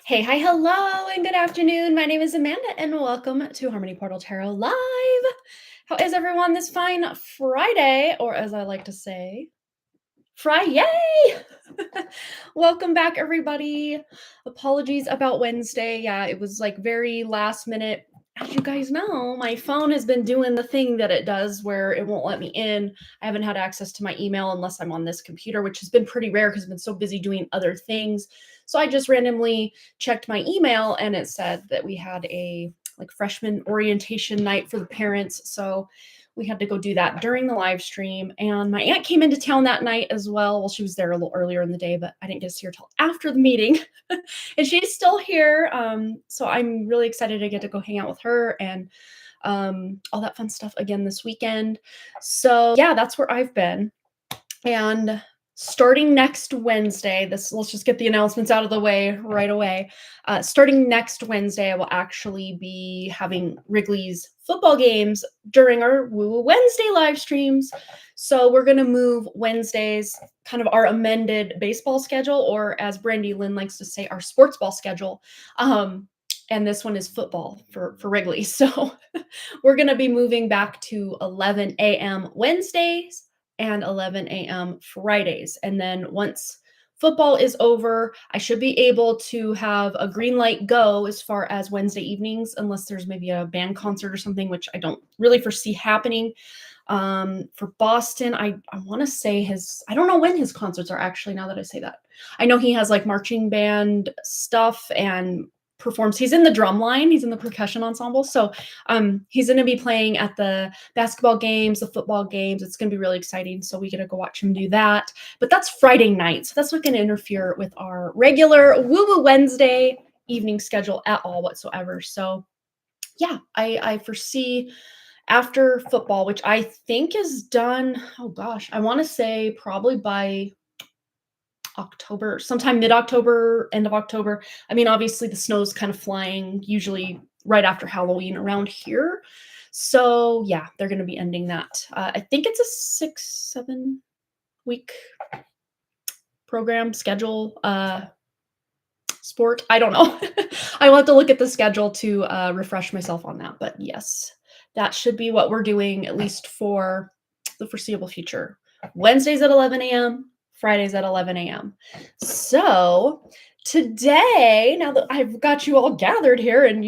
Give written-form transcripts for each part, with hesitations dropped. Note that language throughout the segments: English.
Hey, hi, hello, and good afternoon. My name is Amanda, and welcome to Harmony Portal Tarot Live. How is everyone this fine Friday, or as I like to say, Friday? Welcome back, everybody. Apologies about Wednesday. Yeah, it was like very last minute. As you guys know, my phone has been doing the thing that it does where it won't let me in. I haven't had access to my email unless I'm on this computer, which has been pretty rare because I've been so busy doing other things. So I just randomly checked my email and it said that we had a like freshman orientation night for the parents. So we had to go do that during the live stream. And my aunt came into town that night as well. Well, she was there a little earlier in the day, but I didn't get to see her till after the meeting. And she's still here. So I'm really excited to get to go hang out with her and all that fun stuff again this weekend. So yeah, that's where I've been. And starting next Wednesday, let's just get the announcements out of the way right away. Starting next Wednesday, I will actually be having Wrigley's football games during our Woo Wednesday live streams. So we're going to move Wednesdays, kind of our amended baseball schedule, or as Brandy Lynn likes to say, our sports ball schedule. And this one is football for Wrigley. So we're going to be moving back to 11 a.m. Wednesdays and 11 a.m. Fridays. And then once football is over, I should be able to have a green light go as far as Wednesday evenings, unless there's maybe a band concert or something, which I don't really foresee happening. For Boston, I want to say I don't know when his concerts are actually, now that I say that. I know he has like marching band stuff and performs. He's in the drum line, he's in the percussion ensemble. So he's going to be playing at the basketball games, the football games. It's going to be really exciting. So we get to go watch him do that. But that's Friday night. So that's not going to interfere with our regular Woo Woo Wednesday evening schedule at all whatsoever. So yeah, I foresee after football, which I think is done, oh gosh, I want to say probably by October, sometime mid-October, end of October. I mean, obviously the snow's kind of flying usually right after Halloween around here. So yeah, they're going to be ending that. I think it's a 6-7 week program schedule, sport. I don't know. I will have to look at the schedule to refresh myself on that. But yes, that should be what we're doing, at least for the foreseeable future. Wednesdays at 11 a.m., Fridays at 11 a.m. So today, now that I've got you all gathered here and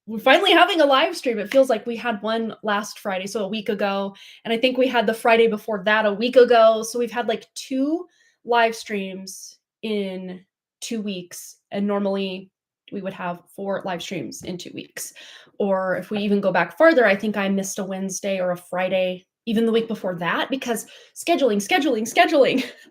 we're finally having a live stream. It feels like we had one last Friday, so a week ago. And I think we had the Friday before that a week ago. So we've had like 2 live streams in 2 weeks. And normally we would have 4 live streams in 2 weeks. Or if we even go back further, I think I missed a Wednesday or a Friday even the week before that because scheduling.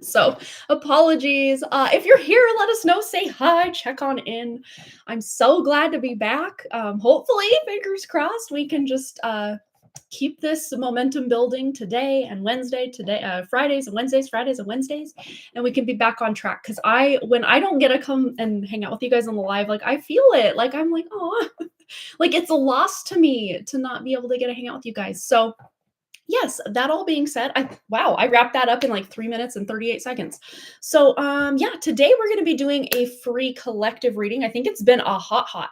So apologies. If you're here, let us know. Say hi, check on in. I'm so glad to be back. Hopefully, fingers crossed, we can just keep this momentum building today and Wednesday, Fridays and Wednesdays, and we can be back on track. Because when I don't get to come and hang out with you guys on the live, like I feel it. Like I'm like, oh, like it's a loss to me to not be able to get to hang out with you guys. So yes, that all being said, I wrapped that up in like 3 minutes and 38 seconds. So yeah, today we're going to be doing a free collective reading. I think it's been a hot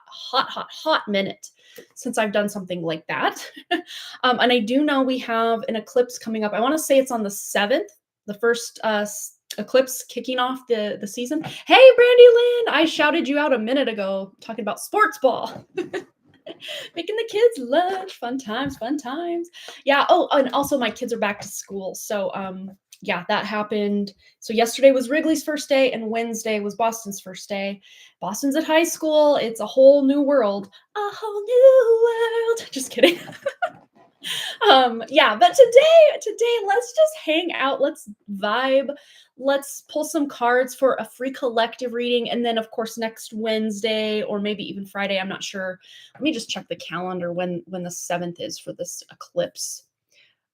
minute since I've done something like that. And I do know we have an eclipse coming up. I want to say it's on the 7th, the first eclipse kicking off the season. Hey, Brandy Lynn, I shouted you out a minute ago talking about sports ball. Making the kids lunch, fun times. Yeah. Oh, and also my kids are back to school. So yeah, that happened. So yesterday was Wrigley's first day and Wednesday was Boston's first day. Boston's at high school. It's a whole new world. A whole new world. Just kidding. Yeah, but today let's just hang out, let's vibe, let's pull some cards for a free collective reading, and then of course next Wednesday or maybe even Friday, I'm not sure, let me just check the calendar when the 7th is for this eclipse.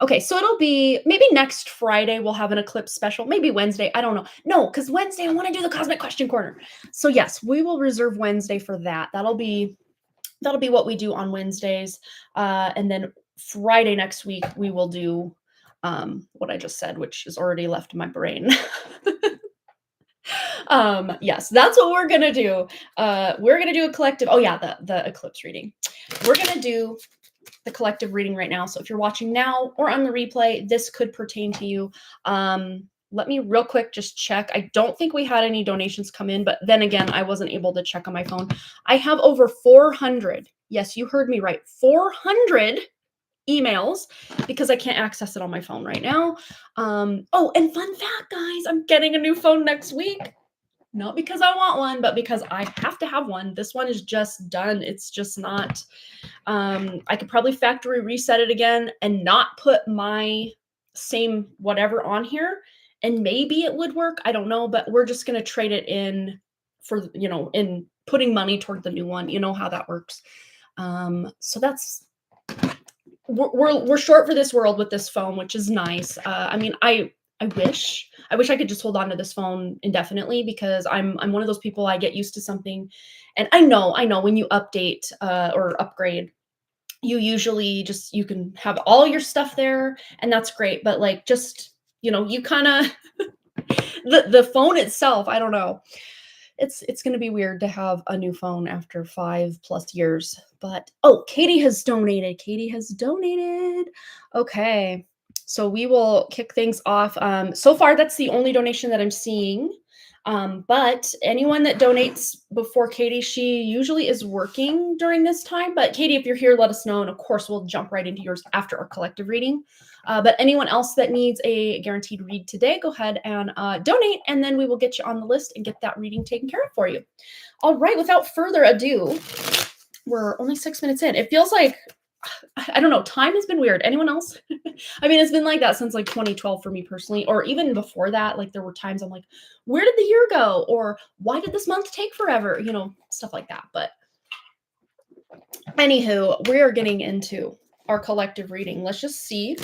Okay, so it'll be maybe next Friday we'll have an eclipse special, maybe Wednesday, I don't know. No, because Wednesday I want to do the cosmic question corner. So yes, we will reserve Wednesday for that. That'll be what we do on Wednesdays. And then Friday next week, we will do what I just said, which is already left in my brain. Yes, that's what we're gonna do. We're gonna do a collective. Oh yeah, the eclipse reading. We're gonna do the collective reading right now. So if you're watching now or on the replay, this could pertain to you. Let me real quick just check. I don't think we had any donations come in, but then again, I wasn't able to check on my phone. I have over 400. Yes, you heard me right. 400 emails because I can't access it on my phone right now. Oh, and fun fact, guys, I'm getting a new phone next week. Not because I want one, but because I have to have one. This one is just done. It's just not. I could probably factory reset it again and not put my same whatever on here, and maybe it would work. I don't know, but we're just gonna trade it in for in putting money toward the new one. You know how that works. So that's we're short for this world with this phone, which is nice. I mean, I wish I could just hold on to this phone indefinitely because I'm one of those people. I get used to something, and I know when you update or upgrade, you usually just you can have all your stuff there, and that's great. But like just you kind of the phone itself. I don't know. It's gonna be weird to have a new phone after 5+ years. But oh, Katie has donated. Katie has donated. Okay. So we will kick things off. So far, that's the only donation that I'm seeing. But anyone that donates before Katie, she usually is working during this time. But Katie, if you're here, let us know. And of course, we'll jump right into yours after our collective reading. But anyone else that needs a guaranteed read today, go ahead and donate, and then we will get you on the list and get that reading taken care of for you. All right, without further ado, we're only 6 minutes in. It feels like, I don't know, time has been weird. Anyone else? I mean, it's been like that since like 2012 for me personally, or even before that. Like there were times I'm like, where did the year go? Or why did this month take forever? Stuff like that. But anywho, we are getting into our collective reading. Let's just see,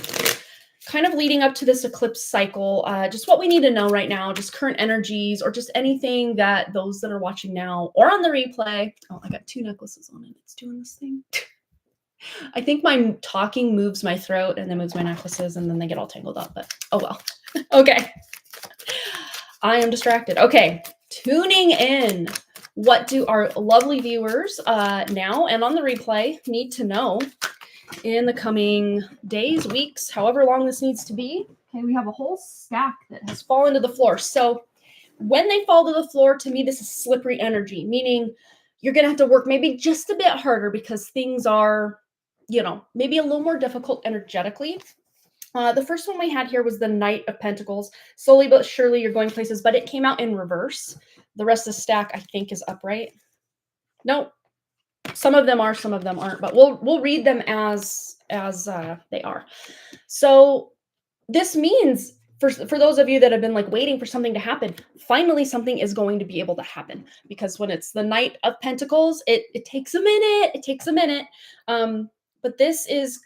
kind of leading up to this eclipse cycle, just what we need to know right now, just current energies, or just anything that those that are watching now or on the replay. Oh, I got 2 necklaces on it. It's doing this thing. I think my talking moves my throat and then moves my necklaces, and then they get all tangled up, but oh well. Okay. I am distracted. Okay. Tuning in. What do our lovely viewers now and on the replay need to know in the coming days, weeks, however long this needs to be? Okay, we have a whole stack that has fallen to the floor. So when they fall to the floor, to me, this is slippery energy, meaning you're going to have to work maybe just a bit harder because things are, maybe a little more difficult energetically. The first one we had here was the Knight of Pentacles. Slowly but surely you're going places, but it came out in reverse. The rest of the stack, I think, is upright. Nope. Some of them are, some of them aren't, but we'll read them as they are. So this means for those of you that have been like waiting for something to happen, finally something is going to be able to happen, because when it's the Knight of Pentacles, it takes a minute. It takes a minute. But this is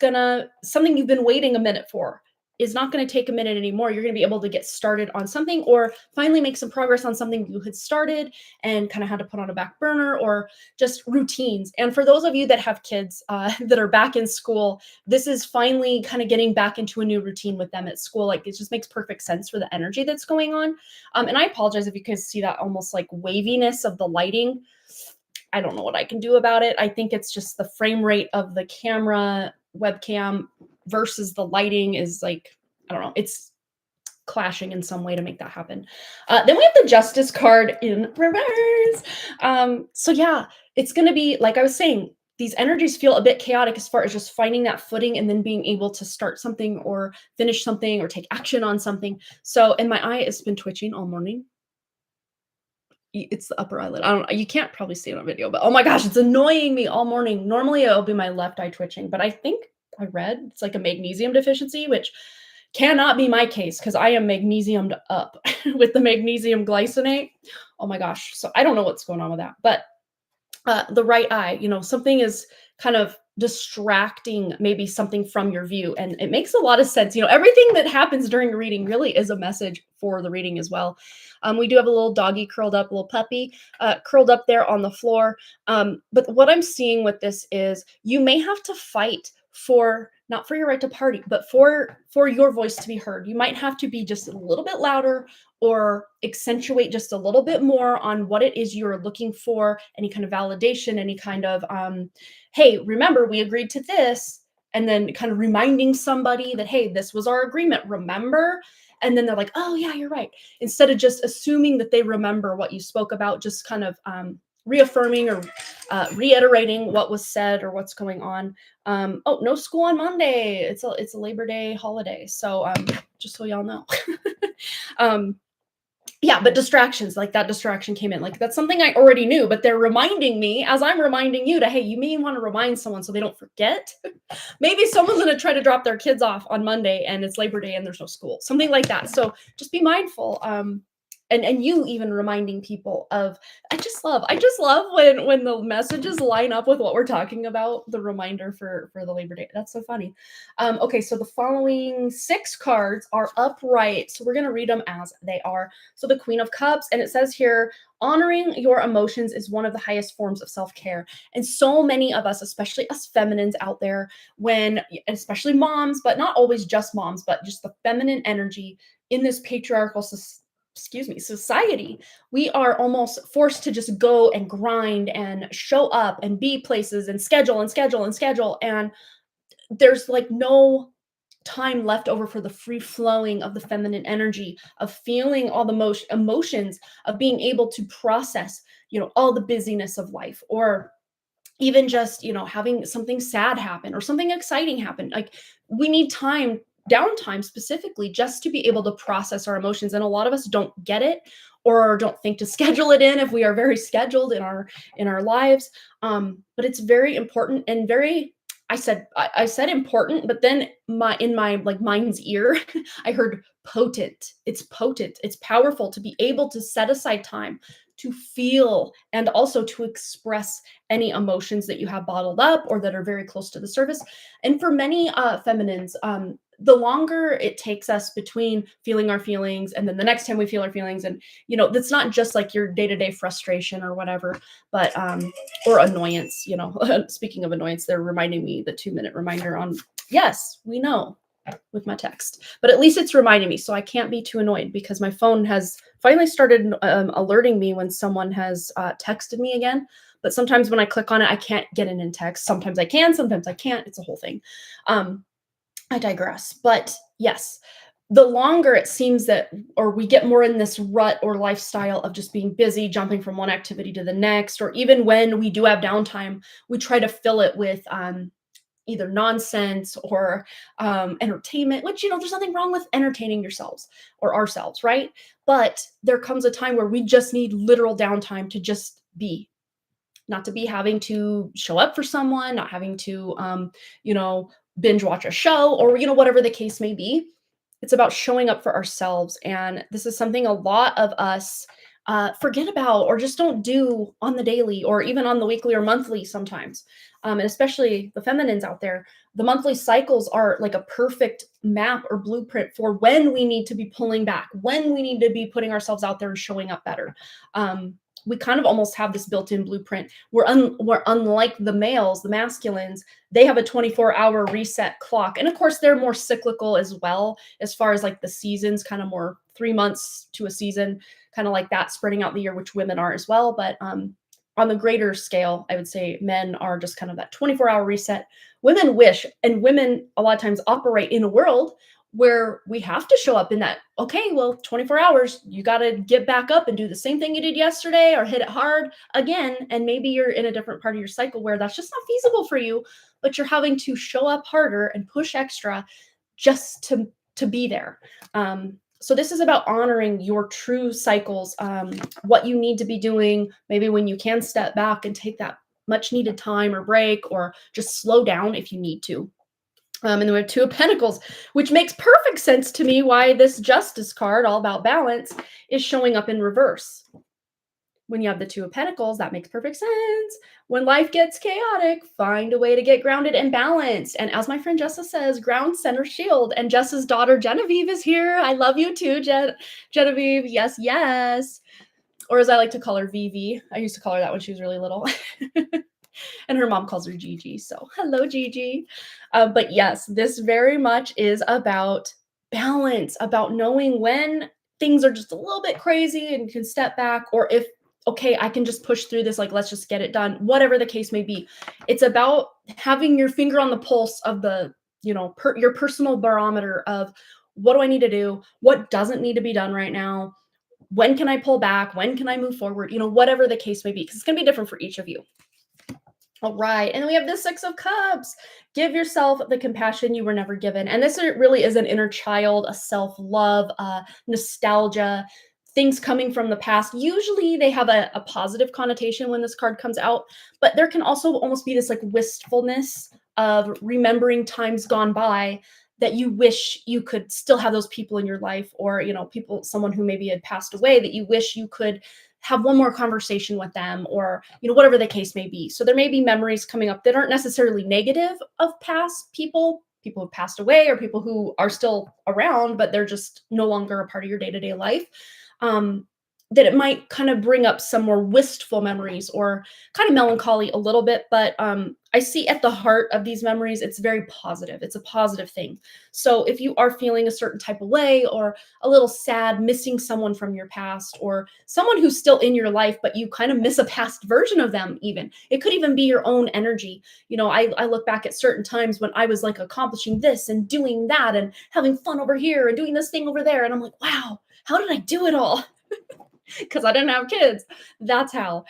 something you've been waiting a minute for is not going to take a minute anymore. You're going to be able to get started on something, or finally make some progress on something you had started and kind of had to put on a back burner, or just routines. And for those of you that have kids that are back in school, this is finally kind of getting back into a new routine with them at school. Like it just makes perfect sense for the energy that's going on. And I apologize if you guys see that almost like waviness of the lighting. I don't know what I can do about it. I think it's just the frame rate of the camera webcam versus the lighting is like, I don't know, it's clashing in some way to make that happen. Then we have the Justice card in reverse. So yeah, it's going to be, like I was saying, these energies feel a bit chaotic as far as just finding that footing and then being able to start something or finish something or take action on something. So, and my eye has been twitching all morning. It's the upper eyelid. I don't know. You can't probably see it on video, but oh my gosh, it's annoying me all morning. Normally it'll be my left eye twitching, but I think I read it's like a magnesium deficiency, which cannot be my case because I am magnesiumed up with the magnesium glycinate. Oh my gosh. So I don't know what's going on with that, but the right eye, something is kind of distracting maybe something from your view. And it makes a lot of sense. Everything that happens during a reading really is a message for the reading as well. We do have a little doggy curled up, a little puppy curled up there on the floor. But what I'm seeing with this is you may have to fight for not for your right to party, but for your voice to be heard. You might have to be just a little bit louder or accentuate just a little bit more on what it is you're looking for, any kind of validation, any kind of hey, remember we agreed to this, and then kind of reminding somebody that hey, this was our agreement, remember? And then they're like, oh yeah, you're right. Instead of just assuming that they remember what you spoke about, just kind of reaffirming or reiterating what was said or what's going on. Oh, no school on Monday. It's a Labor Day holiday. So just so y'all know. um, yeah, but distractions, like that distraction came in. Like that's something I already knew, but they're reminding me as I'm reminding you to, hey, you may want to remind someone so they don't forget. Maybe someone's going to try to drop their kids off on Monday and it's Labor Day and there's no school, something like that. So just be mindful. And you even reminding people of I just love when the messages line up with what we're talking about, the reminder for the Labor Day. That's so funny. Okay, so the following 6 cards are upright, so we're going to read them as they are. So the Queen of Cups, and it says here, honoring your emotions is one of the highest forms of self-care. And so many of us, especially us feminines out there, when especially moms, but not always just moms, but just the feminine energy in this patriarchal society, we are almost forced to just go and grind and show up and be places and schedule and schedule and schedule. And there's like no time left over for the free flowing of the feminine energy, of feeling all the emotions, of being able to process, all the busyness of life, or even just having something sad happen or something exciting happen. Like we need time, downtime specifically, just to be able to process our emotions, and a lot of us don't get it or don't think to schedule it in if we are very scheduled in our lives. But it's very important and very, I said important, but then in my like mind's ear I heard potent. It's potent, it's powerful to be able to set aside time to feel and also to express any emotions that you have bottled up or that are very close to the surface. And for many feminines, the longer it takes us between feeling our feelings and then the next time we feel our feelings, and that's not just like your day-to-day frustration or whatever, but or annoyance. Speaking of annoyance, they're reminding me the 2-minute reminder on, yes, we know, with my text, but at least it's reminding me, so I can't be too annoyed because my phone has finally started alerting me when someone has texted me again. But sometimes when I click on it, I can't get it in text. Sometimes I can, sometimes I can't. It's a whole thing. I digress. But yes, the longer it seems that, or we get more in this rut or lifestyle of just being busy, jumping from one activity to the next, or even when we do have downtime, we try to fill it with either nonsense or entertainment, which, there's nothing wrong with entertaining yourselves or ourselves, right? But there comes a time where we just need literal downtime to just be, not to be having to show up for someone, not having to, binge watch a show or, whatever the case may be. It's about showing up for ourselves. And this is something a lot of us forget about or just don't do on the daily or even on the weekly or monthly sometimes. And especially the feminines out there, the monthly cycles are like a perfect map or blueprint for when we need to be pulling back, when we need to be putting ourselves out there and showing up better. We kind of almost have this built-in blueprint. We're unlike the males, the masculines. They have a 24-hour reset clock. And of course, they're more cyclical as well, as far as like the seasons, kind of more 3 months to a season, kind of like that, spreading out the year, which women are as well. But on the greater scale, I would say men are just kind of that 24-hour reset. Women wish, and women a lot of times operate in a world where we have to show up in that, okay, well, 24 hours, you got to get back up and do the same thing you did yesterday or hit it hard again. And maybe you're in a different part of your cycle where that's just not feasible for you, but you're having to show up harder and push extra just to be there. So this is about honoring your true cycles, what you need to be doing, maybe when you can step back and take that much needed time or break, or just slow down if you need to. And then we have 2 of Pentacles, which makes perfect sense to me why this Justice card, all about balance, is showing up in reverse. When you have the 2 of Pentacles, that makes perfect sense. When life gets chaotic, find a way to get grounded and balanced. And as my friend Jessa says, ground, center, shield. And Jessa's daughter, Genevieve, is here. I love you too, Genevieve. Yes, yes. Or as I like to call her, Vivi. I used to call her that when she was really little. And her mom calls her Gigi. So, hello, Gigi. But yes, this very much is about balance, about knowing when things are just a little bit crazy and can step back, or if, okay, I can just push through this, like, let's just get it done, whatever the case may be. It's about having your finger on the pulse of the, your personal barometer of what do I need to do? What doesn't need to be done right now? When can I pull back? When can I move forward? Whatever the case may be, because it's going to be different for each of you. All right. And then we have the Six of Cups. Give yourself the compassion you were never given. And this really is an inner child, a self-love, nostalgia, things coming from the past. Usually they have a positive connotation when this card comes out, but there can also almost be this like wistfulness of remembering times gone by that you wish you could still have those people in your life, or, someone who maybe had passed away that you wish you could have one more conversation with them, or whatever the case may be. So there may be memories coming up that aren't necessarily negative of past people who passed away, or people who are still around but they're just no longer a part of your day-to-day life. That it might kind of bring up some more wistful memories, or kind of melancholy a little bit, but I see at the heart of these memories, it's very positive. It's a positive thing. So if you are feeling a certain type of way, or a little sad, missing someone from your past, or someone who's still in your life, but you kind of miss a past version of them, even. It could even be your own energy. I look back at certain times when I was like accomplishing this and doing that and having fun over here and doing this thing over there. And I'm like, wow, how did I do it all? Because I didn't have kids. That's how.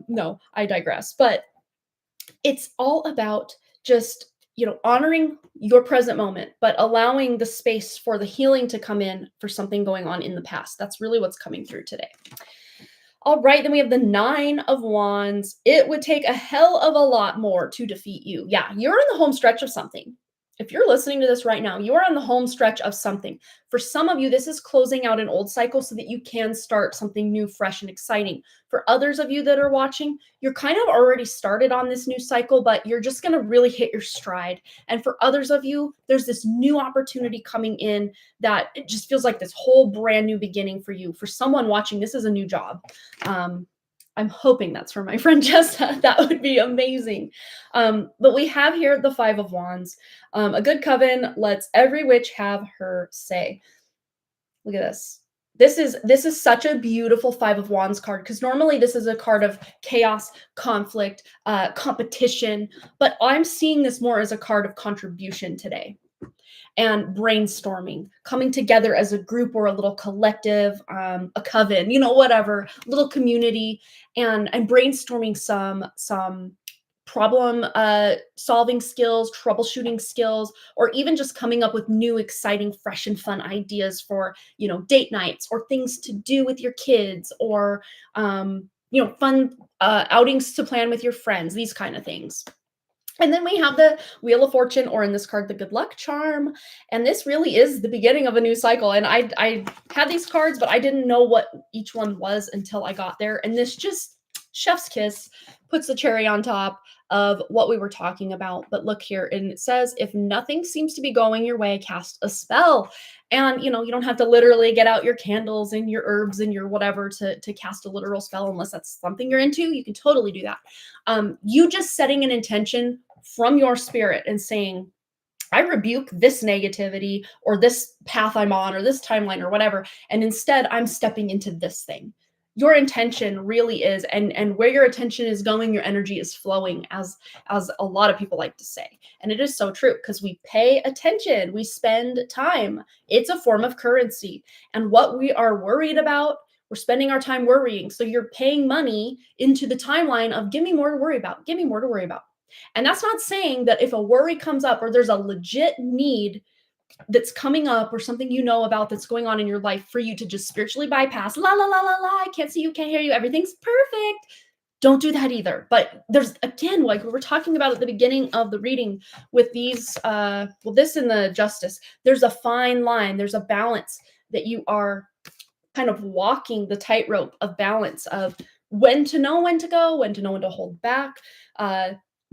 No, I digress. But it's all about just, honoring your present moment, but allowing the space for the healing to come in for something going on in the past. That's really what's coming through today. All right, then we have the Nine of Wands. It would take a hell of a lot more to defeat you. Yeah, you're in the home stretch of something. If you're listening to this right now, you are on the home stretch of something. For some of you, this is closing out an old cycle so that you can start something new, fresh, and exciting. For others of you that are watching, you're kind of already started on this new cycle, but you're just going to really hit your stride. And for others of you, there's this new opportunity coming in that it just feels like this whole brand new beginning for you. For someone watching, this is a new job. I'm hoping that's for my friend Jessa. That would be amazing. But we have here the Five of Wands. A good coven lets every witch have her say. Look at this. This is such a beautiful Five of Wands card, because normally this is a card of chaos, conflict, competition, but I'm seeing this more as a card of contribution today. And brainstorming, coming together as a group or a little collective, a coven, whatever, little community, and brainstorming some problem solving skills, troubleshooting skills, or even just coming up with new, exciting, fresh, and fun ideas for, date nights, or things to do with your kids, or fun outings to plan with your friends, these kind of things. And then we have the Wheel of Fortune, or in this card, the Good Luck Charm. And this really is the beginning of a new cycle. And I had these cards, but I didn't know what each one was until I got there. And this just, chef's kiss, puts the cherry on top of what we were talking about. But look here, and it says, if nothing seems to be going your way, cast a spell. And, you don't have to literally get out your candles and your herbs and your whatever to cast a literal spell, unless that's something you're into. You can totally do that. You just setting an intention from your spirit and saying, I rebuke this negativity, or this path I'm on, or this timeline, or whatever. And instead, I'm stepping into this thing. Your intention really is, and where your attention is going, your energy is flowing, as a lot of people like to say. And it is so true, because we pay attention, we spend time. It's a form of currency. And what we are worried about, we're spending our time worrying. So you're paying money into the timeline of, give me more to worry about, give me more to worry about. And that's not saying that if a worry comes up, or there's a legit need that's coming up, or something about that's going on in your life, for you to just spiritually bypass, la la la la la, I can't see you, can't hear you, everything's perfect. Don't do that either. But there's, again, like we were talking about at the beginning of the reading with these, this and the Justice, there's a fine line, there's a balance that you are kind of walking, the tightrope of balance of when to know when to go, when to know when to hold back,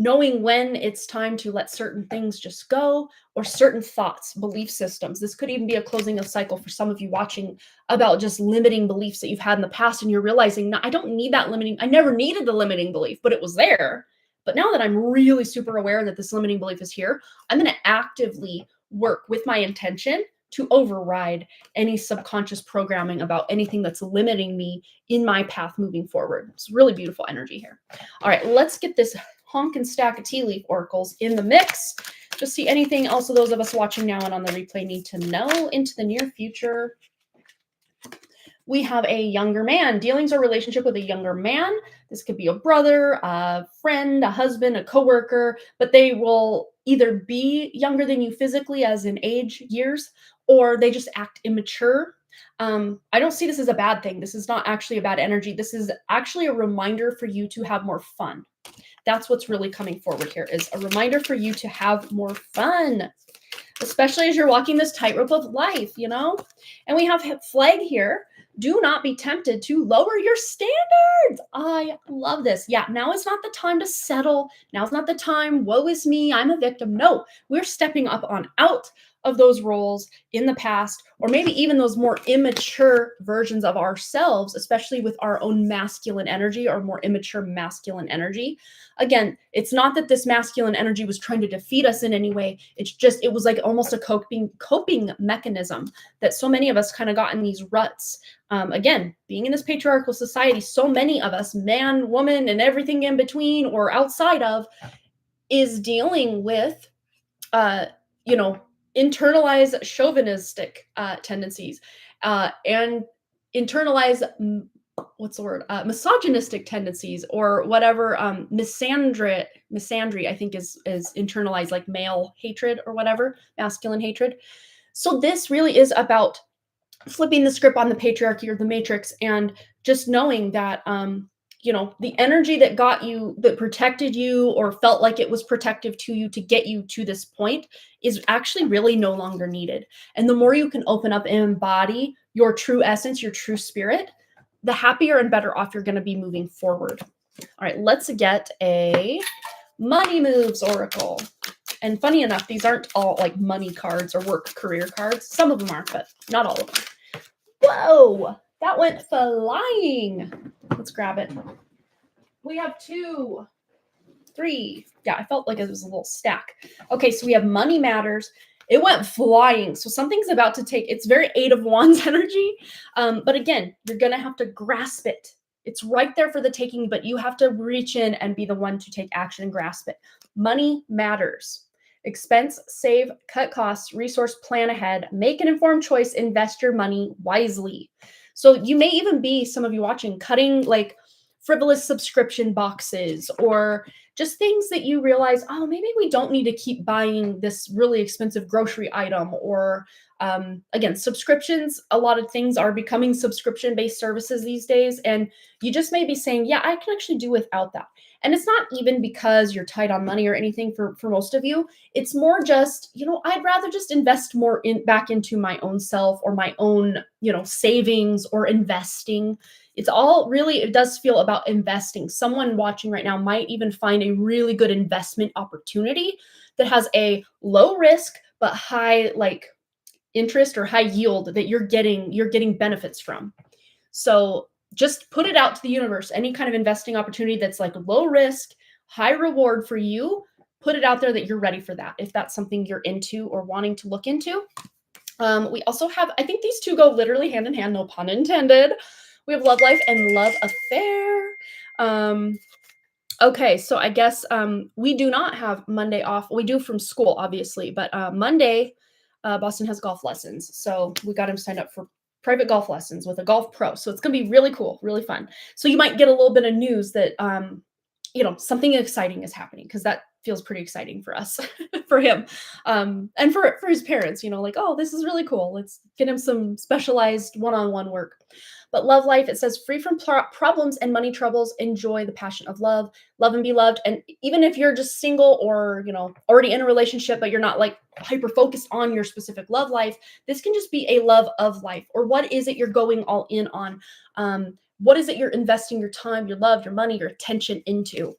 knowing when it's time to let certain things just go, or certain thoughts, belief systems. This could even be a closing of cycle for some of you watching, about just limiting beliefs that you've had in the past, and you're realizing, no, I don't need that limiting. I never needed the limiting belief, but it was there. But now that I'm really super aware that this limiting belief is here, I'm going to actively work with my intention to override any subconscious programming about anything that's limiting me in my path moving forward. It's really beautiful energy here. All right, let's get this honkin' stack of tea leaf oracles in the mix. Just see anything else of those of us watching now and on the replay need to know into the near future. We have a younger man. Dealings or relationship with a younger man. This could be a brother, a friend, a husband, a coworker, but they will either be younger than you physically, as in age, years, or they just act immature. I don't see this as a bad thing. This is not actually a bad energy. This is actually a reminder for you to have more fun. That's what's really coming forward here, is a reminder for you to have more fun, especially as you're walking this tightrope of life, you know? And we have flag here. Do not be tempted to lower your standards. I love this. Yeah, now is not the time to settle. Now's not the time. Woe is me. I'm a victim. No, we're stepping up on out of those roles in the past, or maybe even those more immature versions of ourselves, especially with our own masculine energy or more immature masculine energy. Again, it's not that this masculine energy was trying to defeat us in any way. It's just, it was like almost a coping mechanism that so many of us kind of got in these ruts. Again, being in this patriarchal society, so many of us, man, woman, and everything in between or outside of, is dealing with, you know, internalized chauvinistic tendencies and internalized what's the word, misogynistic tendencies, or whatever. Misandry I think is internalized, like male hatred or whatever, masculine hatred. So this really is about flipping the script on the patriarchy or the matrix, and just knowing that you know, the energy that got you, that protected you or felt like it was protective to you to get you to this point, is actually really no longer needed. And the more you can open up and embody your true essence, your true spirit, the happier and better off you're going to be moving forward. All right, let's get a money moves oracle. And funny enough, these aren't all like money cards or work career cards. Some of them are, but not all of them. Whoa, that went flying. Let's grab it. We have 2, 3. Yeah, I felt like it was a little stack. Okay, so we have money matters. It went flying. So something's about to take, it's very 8 of Wands energy. But again, you're going to have to grasp it. It's right there for the taking, but you have to reach in and be the one to take action and grasp it. Money matters. Expense, save, cut costs, resource, plan ahead, make an informed choice, invest your money wisely. So you may even be, some of you watching, cutting like frivolous subscription boxes, or just things that you realize, oh, maybe we don't need to keep buying this really expensive grocery item. Or again, subscriptions, a lot of things are becoming subscription-based services these days. And you just may be saying, yeah, I can actually do without that. And it's not even because you're tight on money or anything for most of you. It's more just, you know, I'd rather just invest more back into my own self, or my own, you know, savings or investing. It's all really, it does feel about investing. Someone watching right now might even find a really good investment opportunity that has a low risk but high like interest or high yield that you're getting benefits from. So just put it out to the universe. Any kind of investing opportunity that's like low risk, high reward for you, put it out there that you're ready for that, if that's something you're into or wanting to look into. We also have, I think these two go literally hand in hand, no pun intended. We have love life and love affair. Okay, so I guess we do not have Monday off. We do from school, obviously, but Monday, Boston has golf lessons. So we got him signed up for private golf lessons with a golf pro. So it's going to be really cool, really fun. So you might get a little bit of news that, you know, something exciting is happening, because that feels pretty exciting for us, for him, and for his parents, you know, like, oh, this is really cool. Let's get him some specialized one-on-one work. But love life, it says, free from problems and money troubles, enjoy the passion of love, love and be loved. And even if you're just single, or, you know, already in a relationship, but you're not like hyper focused on your specific love life, this can just be a love of life. Or what is it you're going all in on? What is it you're investing your time, your love, your money, your attention into?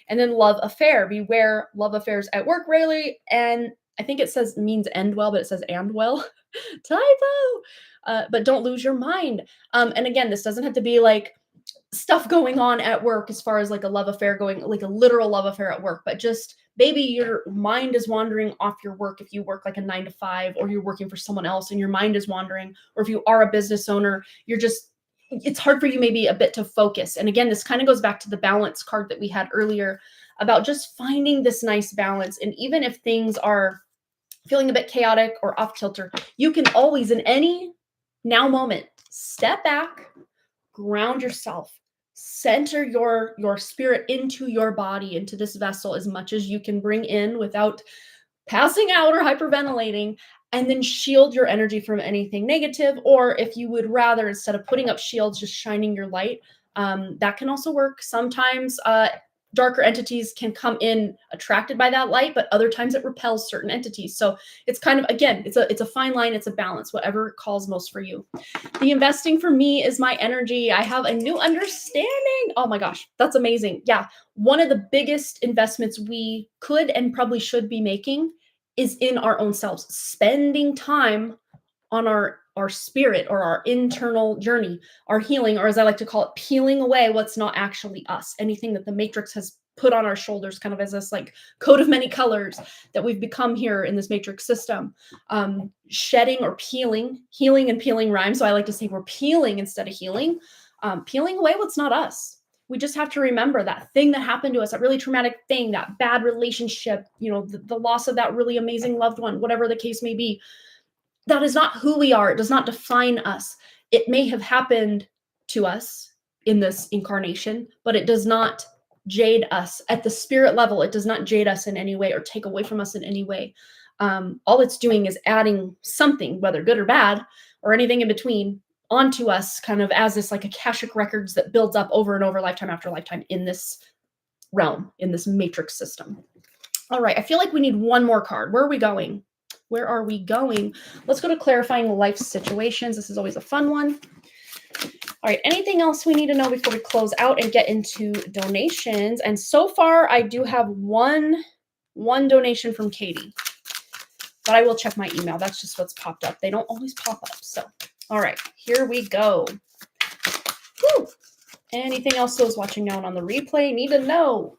And then love affair, beware love affairs at work rarely. And I think it says means end well, but it says and well. Typo. But don't lose your mind. And again, this doesn't have to be like stuff going on at work as far as like a love affair going, like a literal love affair at work, but just maybe your mind is wandering off your work if you work like a 9 to 5 or you're working for someone else and your mind is wandering, or if you are a business owner, you're just, it's hard for you maybe a bit to focus. And again, this kind of goes back to the balance card that we had earlier about just finding this nice balance. And even if things are feeling a bit chaotic or off kilter, you can always in any now moment step back, ground yourself, center your spirit into your body, into this vessel as much as you can bring in without passing out or hyperventilating, and then shield your energy from anything negative. Or if you would rather, instead of putting up shields, just shining your light, that can also work. Sometimes darker entities can come in attracted by that light, but other times it repels certain entities. So it's kind of, again, it's a fine line, it's a balance, whatever calls most for you. The investing for me is my energy. I have a new understanding. Oh my gosh, that's amazing. Yeah, one of the biggest investments we could and probably should be making is in our own selves, spending time on our spirit or our internal journey, our healing, or as I like to call it, peeling away what's not actually us, anything that the matrix has put on our shoulders, kind of as this like coat of many colors that we've become here in this matrix system. Shedding or peeling, healing and peeling rhyme, so I like to say we're peeling instead of healing. Peeling away what's not us. We just have to remember that thing that happened to us, that really traumatic thing, that bad relationship, the loss of that really amazing loved one, whatever the case may be. That is not who we are. It does not define us. It may have happened to us in this incarnation, but it does not jade us at the spirit level. It does not jade us in any way or take away from us in any way. All it's doing is adding something, whether good or bad or anything in between, onto us, kind of as this like Akashic records that builds up over and over, lifetime after lifetime, in this realm, in this matrix system. All right, I feel like we need one more card. Where are we going? Where are we going? Let's go to clarifying life situations. This is always a fun one. All right, anything else we need to know before we close out and get into donations? And so far, I do have one donation from Katie, but I will check my email. That's just what's popped up. They don't always pop up. So, all right, here we go. Whew. Anything else those watching now and on the replay need to know?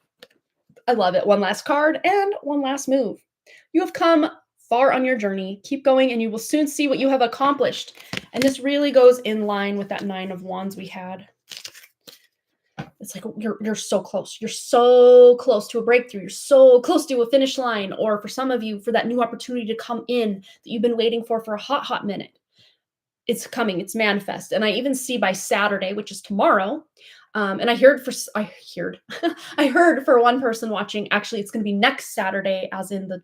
I love it. One last card and one last move. You have come far on your journey. Keep going and you will soon see what you have accomplished. And this really goes in line with that 9 of Wands we had. It's like you're so close. You're so close to a breakthrough. You're so close to a finish line. Or for some of you, for that new opportunity to come in that you've been waiting for a hot minute. It's coming. It's manifest. And I even see by Saturday, which is tomorrow, and I heard for one person watching, actually, it's going to be next Saturday, as in the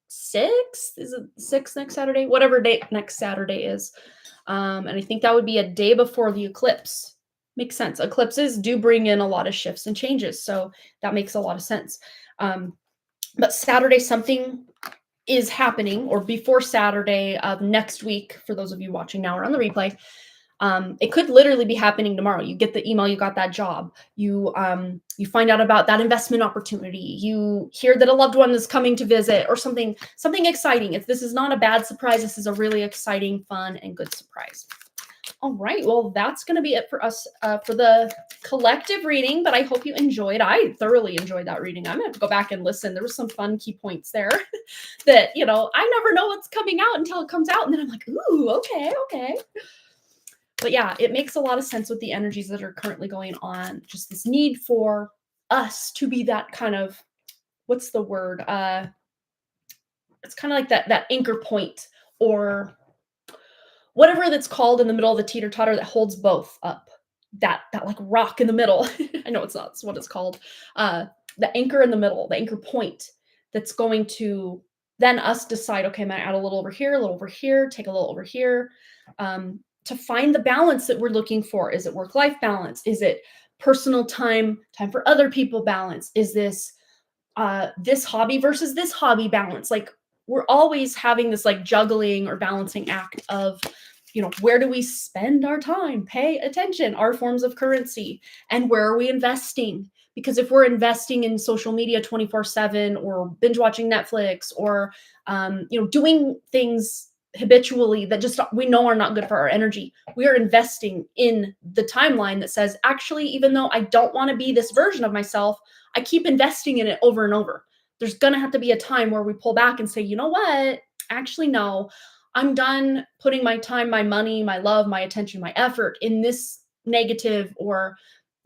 6th. Is it 6th next Saturday? Whatever date next Saturday is. And I think that would be a day before the eclipse. Makes sense. Eclipses do bring in a lot of shifts and changes. So that makes a lot of sense. But Saturday, something is happening, or before Saturday of next week, for those of you watching now or on the replay. It could literally be happening tomorrow. You get the email, you got that job, you find out about that investment opportunity, you hear that a loved one is coming to visit, or something exciting. If this is not a bad surprise, this is a really exciting, fun, and good surprise. All right, well, that's going to be it for us for the collective reading, but I hope you enjoyed. I thoroughly enjoyed that reading. I'm going to have to go back and listen. There were some fun key points there that, I never know what's coming out until it comes out, and then I'm like, ooh, okay. But yeah, it makes a lot of sense with the energies that are currently going on. Just this need for us to be that kind of, what's the word? It's kind of like that anchor point, or whatever that's called in the middle of the teeter-totter that holds both up. That like rock in the middle. I know it's not, it's what it's called. The anchor in the middle, the anchor point that's going to then us decide, okay, I'm going to add a little over here, take a little over here. To find the balance that we're looking for. Is it work-life balance? Is it personal time for other people balance? Is this this hobby versus this hobby balance? Like, we're always having this like juggling or balancing act of, where do we spend our time? Pay attention, our forms of currency, and where are we investing? Because if we're investing in social media 24/7, or binge watching Netflix, or doing things habitually that just we know are not good for our energy. We are investing in the timeline that says, actually, even though I don't want to be this version of myself, I keep investing in it over and over. There's going to have to be a time where we pull back and say, you know what? Actually, no, I'm done putting my time, my money, my love, my attention, my effort in this negative, or,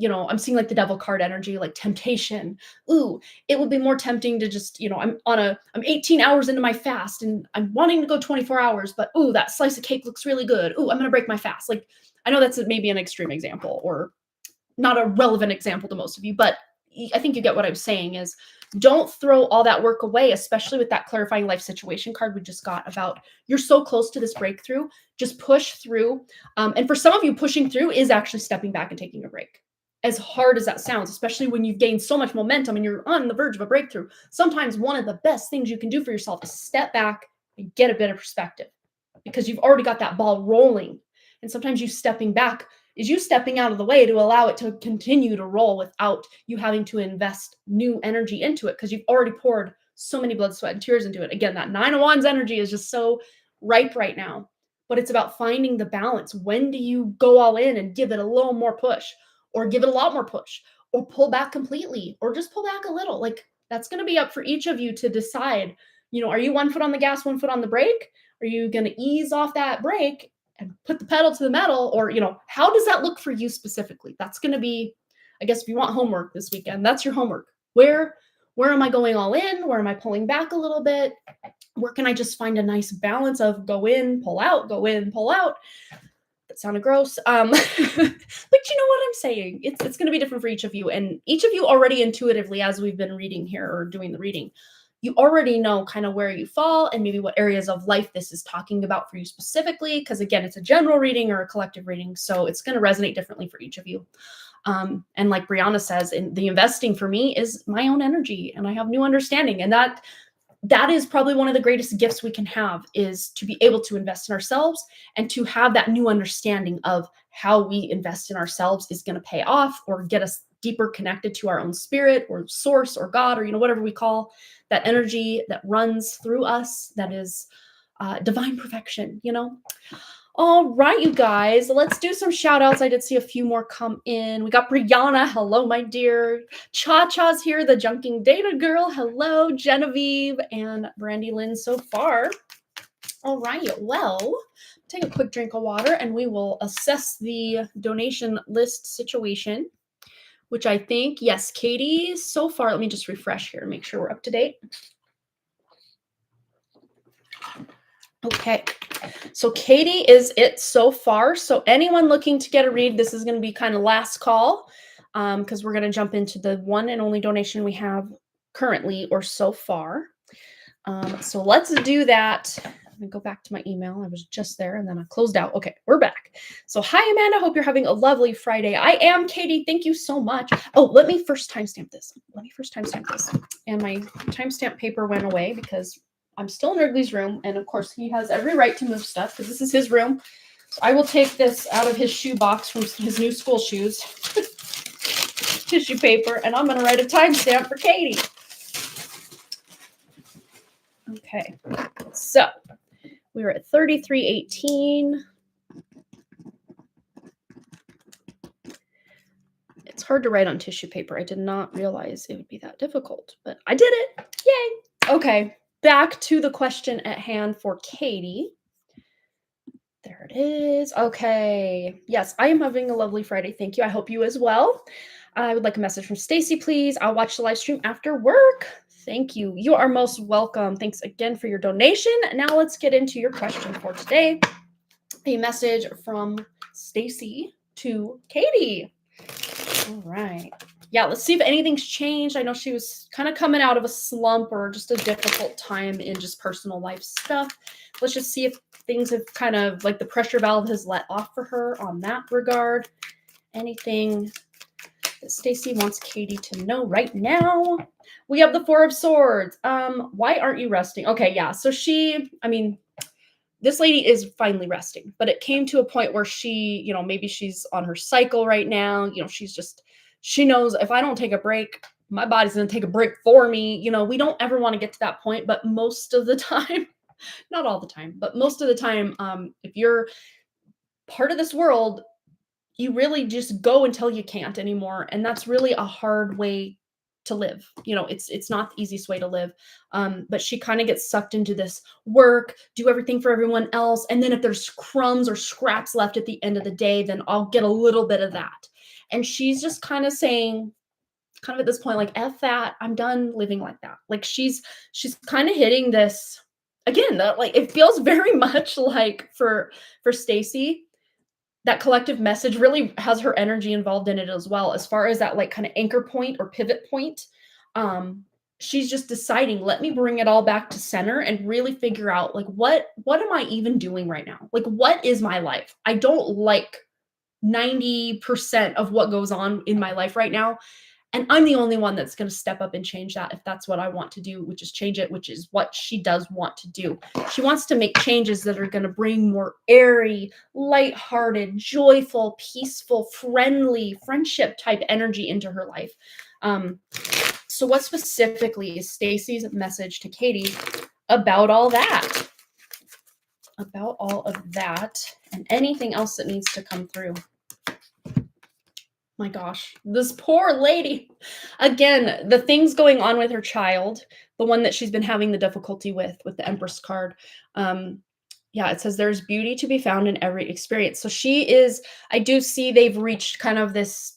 I'm seeing like the devil card energy, like temptation. Ooh, it would be more tempting to just, I'm 18 hours into my fast and I'm wanting to go 24 hours, but ooh, that slice of cake looks really good. Ooh, I'm going to break my fast. Like, I know that's maybe an extreme example or not a relevant example to most of you, but I think you get what I'm saying is don't throw all that work away, especially with that clarifying life situation card we just got about you're so close to this breakthrough. Just push through. And for some of you, pushing through is actually stepping back and taking a break. As hard as that sounds, especially when you've gained so much momentum and you're on the verge of a breakthrough, sometimes one of the best things you can do for yourself is step back and get a bit of perspective because you've already got that ball rolling. And sometimes you stepping back is you stepping out of the way to allow it to continue to roll without you having to invest new energy into it because you've already poured so many blood, sweat, and tears into it. Again, that 9 of Wands energy is just so ripe right now, but it's about finding the balance. When do you go all in and give it a little more push, or give it a lot more push, or pull back completely, or just pull back a little? Like, that's going to be up for each of you to decide. Are you 1 foot on the gas, 1 foot on the brake? Are you going to ease off that brake and put the pedal to the metal? Or, how does that look for you specifically? That's going to be, I guess, if you want homework this weekend, that's your homework. Where am I going all in? Where am I pulling back a little bit? Where can I just find a nice balance of go in, pull out, go in, pull out? That sounded gross. But you know what I'm saying? It's going to be different for each of you. And each of you already intuitively, as we've been reading here or doing the reading, you already know kind of where you fall and maybe what areas of life this is talking about for you specifically. Because again, it's a general reading or a collective reading. So it's going to resonate differently for each of you. And like Brianna says, in the investing for me is my own energy, and I have new understanding. And that is probably one of the greatest gifts we can have, is to be able to invest in ourselves and to have that new understanding of how we invest in ourselves is going to pay off or get us deeper connected to our own spirit or source or God or, whatever we call that energy that runs through us. That is divine perfection, All right, you guys, let's do some shout outs. I did see a few more come in. We got Brianna. Hello, my dear. Cha-Cha's here, the Junking Data Girl. Hello, Genevieve and Brandy Lynn so far. All right, well, take a quick drink of water and we will assess the donation list situation, which I think, yes, Katie, so far, let me just refresh here and make sure we're up to date. Okay, so Katie is it so far. So anyone looking to get a read, this is going to be kind of last call because we're going to jump into the one and only donation we have currently or so far. So let's do that. Let me go back to my email. I was just there and then I closed out. Okay, we're back. So hi, Amanda. Hope you're having a lovely Friday. I am, Katie. Thank you so much. Oh, let me first timestamp this. And my timestamp paper went away because I'm still in Wrigley's room, and of course he has every right to move stuff because this is his room. So I will take this out of his shoe box from his new school shoes, tissue paper, and I'm going to write a timestamp for Katie. Okay, so we were at 33:18. It's hard to write on tissue paper. I did not realize it would be that difficult, but I did it. Yay! Okay. Back to the question at hand for Katie. There it is. Okay. Yes, I am having a lovely Friday. Thank you. I hope you as well. I would like a message from Stacy, please. I'll watch the live stream after work. Thank you. You are most welcome. Thanks again for your donation. Now let's get into your question for today. A message from Stacy to Katie. All right. Yeah, let's see if anything's changed. I know she was kind of coming out of a slump or just a difficult time in just personal life stuff. Let's just see if things have kind of, like, the pressure valve has let off for her on that regard. Anything that Stacy wants Katie to know right now. We have the Four of Swords. Why aren't you resting? Okay, yeah. So this lady is finally resting, but it came to a point where she, maybe she's on her cycle right now. She knows if I don't take a break, my body's going to take a break for me. We don't ever want to get to that point, but most of the time Not all the time, but most of the time, if you're part of this world, you really just go until you can't anymore, and that's really a hard way to live. It's not the easiest way to live. But she kind of gets sucked into this work, do everything for everyone else, and then if there's crumbs or scraps left at the end of the day, then I'll get a little bit of that. And she's just kind of saying, kind of at this point, like, F that, I'm done living like that. Like she's kind of hitting this again, that like it feels very much like for Stacy, that collective message really has her energy involved in it as well, as far as that like kind of anchor point or pivot point. um she's just deciding, let me bring it all back to center and really figure out like what am I even doing right now, like what is my life. I don't like 90% of what goes on in my life right now, and I'm the only one that's going to step up and change that if that's what I want to do, which is change it, which is what she does want to do. She wants to make changes that are going to bring more airy, lighthearted, joyful, peaceful, friendly, friendship type energy into her life. So what specifically is Stacy's message to Katie about all that? About all of that and anything else that needs to come through. My gosh, this poor lady. Again, the things going on with her child, the one that she's been having the difficulty with the Empress card. Yeah, it says there's beauty to be found in every experience. So I do see they've reached kind of this.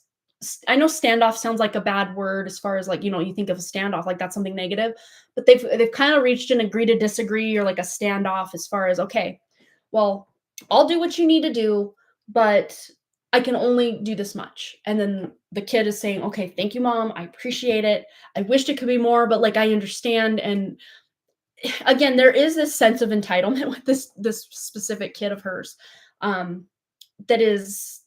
I know standoff sounds like a bad word as far as like, you think of a standoff, like that's something negative, but they've kind of reached an agree to disagree or like a standoff as far as, okay, well, I'll do what you need to do, but I can only do this much. And then the kid is saying, okay, thank you, mom. I appreciate it. I wished it could be more, but like I understand. And again, there is this sense of entitlement with this specific kid of hers. That is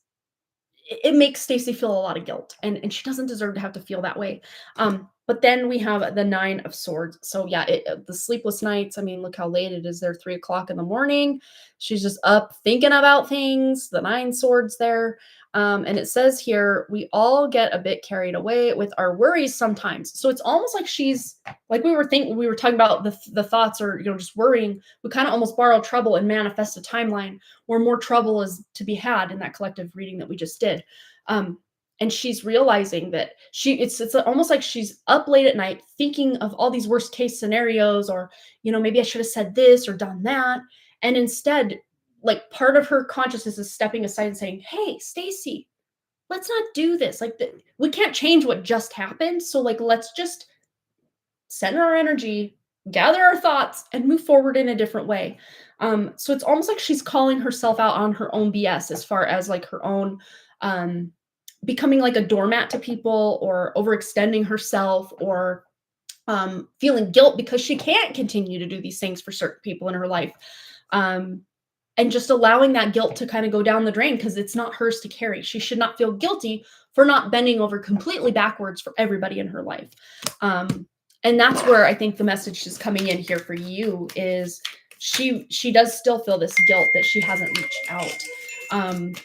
it makes Stacy feel a lot of guilt, and she doesn't deserve to have to feel that way. But then we have the Nine of Swords. So yeah, the sleepless nights. I mean, look how late it is there, 3 o'clock in the morning. She's just up thinking about things. The Nine Swords there. And it says here, we all get a bit carried away with our worries sometimes. So it's almost like she's like we were talking about the thoughts or just worrying. We kind of almost borrow trouble and manifest a timeline where more trouble is to be had in that collective reading that we just did. And she's realizing that it's almost like she's up late at night thinking of all these worst case scenarios, or maybe I should have said this or done that. And instead, like, part of her consciousness is stepping aside and saying, hey, Stacy, let's not do this. Like, we can't change what just happened. So like, let's just center our energy, gather our thoughts, and move forward in a different way. So it's almost like she's calling herself out on her own BS, as far as like her own becoming like a doormat to people, or overextending herself, or feeling guilt because she can't continue to do these things for certain people in her life. And just allowing that guilt to kind of go down the drain, because it's not hers to carry. She should not feel guilty for not bending over completely backwards for everybody in her life. And that's where I think the message is coming in here for you is she does still feel this guilt that she hasn't reached out.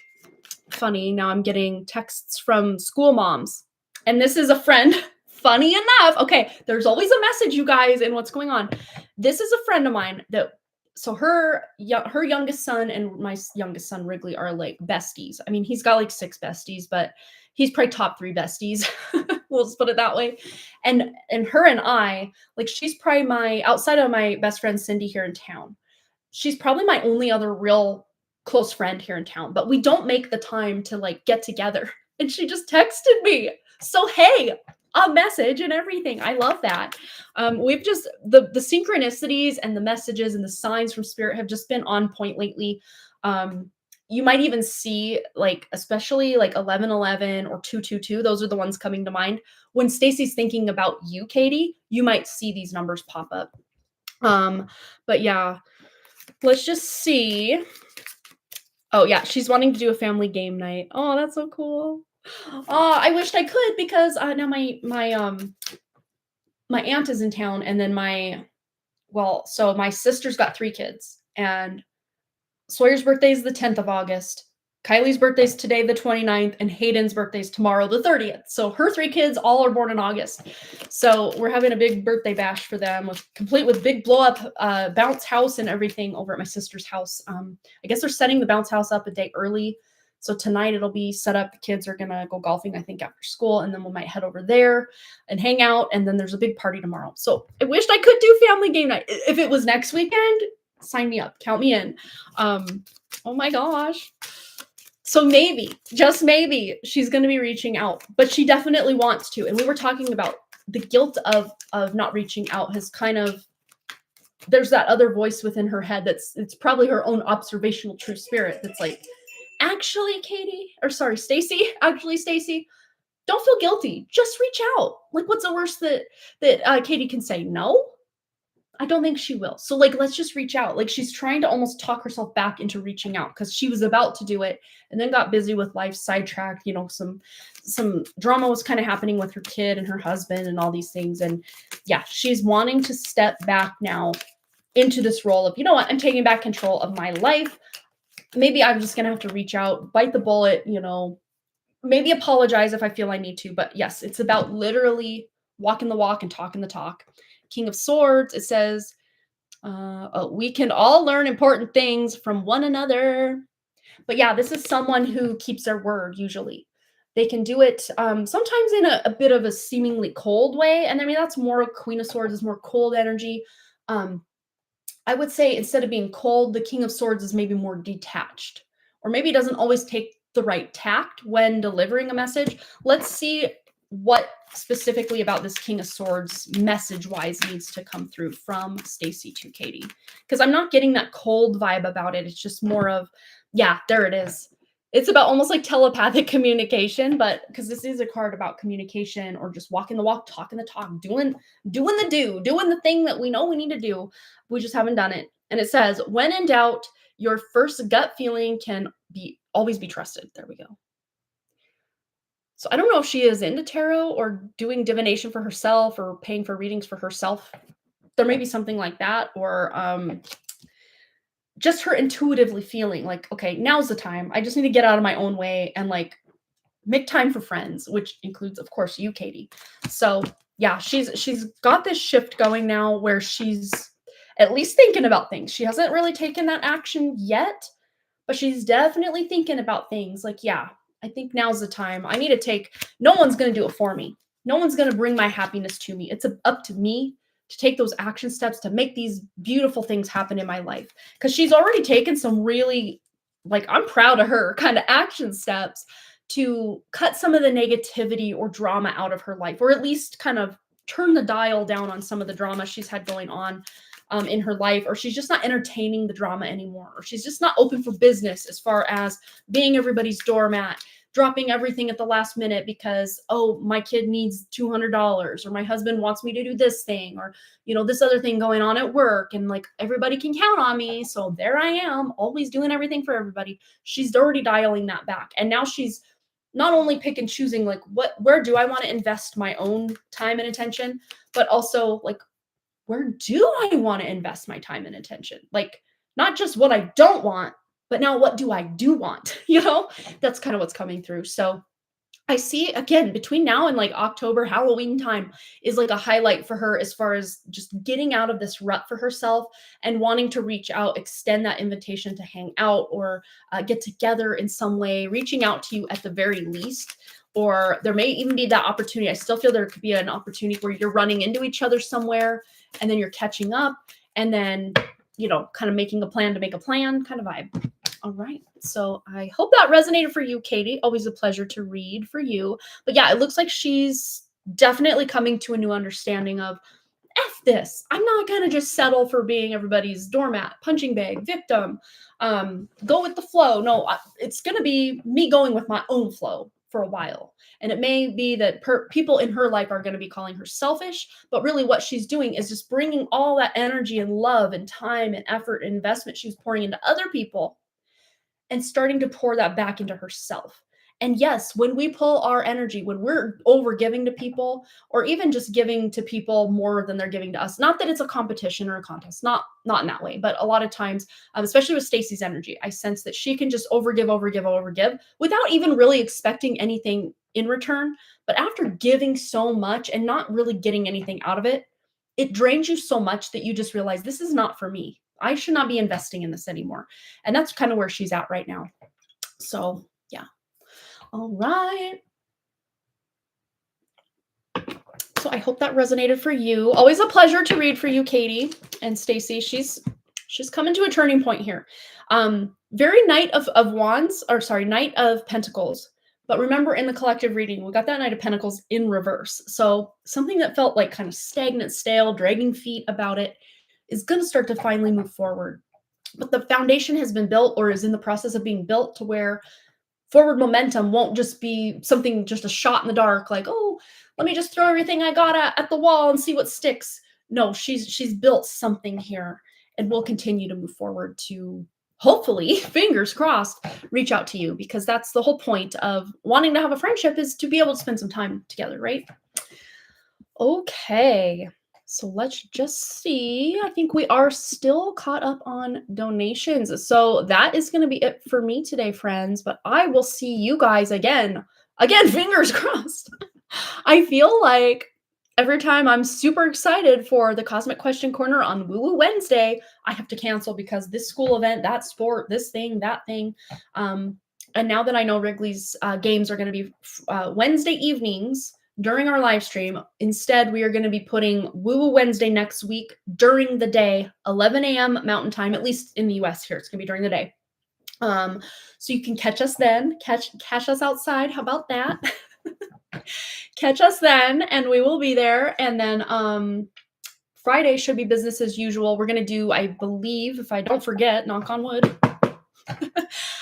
Funny, now I'm getting texts from school moms, and this is a friend. Funny enough, okay, there's always a message, you guys, in what's going on. This is a friend of mine that, so her youngest son and my youngest son Wrigley are like besties. I mean, he's got like 6 besties, but he's probably top 3 besties. We'll just put it that way. And her and I, like, she's probably my, outside of my best friend Cindy here in town, she's probably my only other real close friend here in town, but we don't make the time to like get together. And she just texted me. So, hey, a message and everything. I love that. We've just, the synchronicities and the messages and the signs from spirit have just been on point lately. You might even see, like, especially like 1111 or 222. Those are the ones coming to mind. When Stacy's thinking about you, Katie, you might see these numbers pop up. But yeah, let's just see. Oh yeah, she's wanting to do a family game night. Oh, that's so cool. Oh, I wished I could, because now my aunt is in town, and then so my sister's got 3 kids, and Sawyer's birthday is the 10th of August. Kylie's birthday's today, the 29th, and Hayden's birthday's tomorrow, the 30th. So her 3 kids all are born in August. So we're having a big birthday bash for them, complete with big blow up bounce house and everything over at my sister's house. I guess they're setting the bounce house up a day early. So tonight it'll be set up. The kids are gonna go golfing, I think, after school, and then we might head over there and hang out. And then there's a big party tomorrow. So I wished I could do family game night. If it was next weekend, sign me up, count me in. Oh my gosh. So maybe, just maybe, she's going to be reaching out, but she definitely wants to. And we were talking about the guilt of not reaching out has kind of, there's that other voice within her head it's probably her own observational true spirit that's like, actually, Stacy, don't feel guilty. Just reach out. Like, what's the worst that Katie can say? No? I don't think she will. So like, let's just reach out. Like she's trying to almost talk herself back into reaching out because she was about to do it and then got busy with life, sidetracked. Some drama was kind of happening with her kid and her husband and all these things. And yeah, she's wanting to step back now into this role of, you know what, I'm taking back control of my life. Maybe I'm just gonna have to reach out, bite the bullet, maybe apologize if I feel I need to. But yes, it's about literally walking the walk and talking the talk. King of Swords, it says, we can all learn important things from one another. But yeah, this is someone who keeps their word usually. They can do it sometimes in a bit of a seemingly cold way. And I mean, that's more Queen of Swords is more cold energy. I would say instead of being cold, the King of Swords is maybe more detached, or maybe doesn't always take the right tact when delivering a message. Let's see what specifically about this King of Swords message-wise needs to come through from Stacy to Katie. Because I'm not getting that cold vibe about it. It's just more of, yeah, there it is. It's about almost like telepathic communication, but because this is a card about communication or just walking the walk, talking the talk, doing the thing that we know we need to do. We just haven't done it. And it says, when in doubt, your first gut feeling can always be trusted. There we go. So I don't know if she is into tarot or doing divination for herself or paying for readings for herself. There may be something like that, or just her intuitively feeling like, okay, now's the time. I just need to get out of my own way and like make time for friends, which includes, of course, you, Katie. So yeah, she's got this shift going now where she's at least thinking about things. She hasn't really taken that action yet, but she's definitely thinking about things like, yeah, I think now's the time. I need to no one's going to do it for me. No one's going to bring my happiness to me. It's up to me to take those action steps to make these beautiful things happen in my life. Because she's already taken some really, like, I'm proud of her kind of action steps to cut some of the negativity or drama out of her life, or at least kind of turn the dial down on some of the drama she's had going on in her life, or she's just not entertaining the drama anymore, or she's just not open for business as far as being everybody's doormat, dropping everything at the last minute because, oh, my kid needs $200, or my husband wants me to do this thing, or, this other thing going on at work, and like everybody can count on me. So there I am, always doing everything for everybody. She's already dialing that back. And now she's not only pick and choosing like where do I want to invest my own time and attention, but also like, where do I want to invest my time and attention? Like, not just what I don't want, but now what do I do want? That's kind of what's coming through. So I see, again, between now and like October, Halloween time is like a highlight for her as far as just getting out of this rut for herself and wanting to reach out, extend that invitation to hang out or get together in some way, reaching out to you at the very least. Or there may even be that opportunity. I still feel there could be an opportunity where you're running into each other somewhere and then you're catching up and then, kind of making a plan to make a plan kind of vibe. All right. So I hope that resonated for you, Katie. Always a pleasure to read for you. But yeah, it looks like she's definitely coming to a new understanding of F this. I'm not going to just settle for being everybody's doormat, punching bag, victim, go with the flow. No, it's going to be me going with my own flow for a while. And it may be that people in her life are going to be calling her selfish, but really what she's doing is just bringing all that energy and love and time and effort and investment she was pouring into other people and starting to pour that back into herself. And yes, when we pull our energy, when we're over giving to people, or even just giving to people more than they're giving to us, not that it's a competition or a contest, not in that way, but a lot of times, especially with Stacy's energy, I sense that she can just overgive, overgive, overgive without even really expecting anything in return. But after giving so much and not really getting anything out of it, it drains you so much that you just realize this is not for me. I should not be investing in this anymore. And that's kind of where she's at right now. So, yeah. All right. So I hope that resonated for you. Always a pleasure to read for you, Katie and Stacy. She's coming to a turning point here. Very Knight of Wands, or sorry, Knight of Pentacles. But remember, in the collective reading, we got that Knight of Pentacles in reverse. So something that felt like kind of stagnant, stale, dragging feet about it is going to start to finally move forward. But the foundation has been built, or is in the process of being built, to where forward momentum won't just be something, just a shot in the dark, like, oh, let me just throw everything I got at the wall and see what sticks. No, she's built something here, and will continue to move forward to, hopefully, fingers crossed, reach out to you, because that's the whole point of wanting to have a friendship, is to be able to spend some time together, right? Okay. So let's just see. I think we are still caught up on donations. So that is going to be it for me today, friends. But I will see you guys again. Again, fingers crossed. I feel like every time I'm super excited for the Cosmic Question Corner on Woo Woo Wednesday, I have to cancel because this school event, that sport, this thing, that thing. And now that I know Wrigley's games are going to be Wednesday evenings, during our live stream. Instead, we are going to be putting Woo Woo Wednesday next week during the day, 11 a.m. Mountain Time, at least in the US here. It's going to be during the day. So you can catch us then, catch us outside. How about that? Catch us then, and we will be there. And then Friday should be business as usual. We're going to do, I believe, if I don't forget, knock on wood,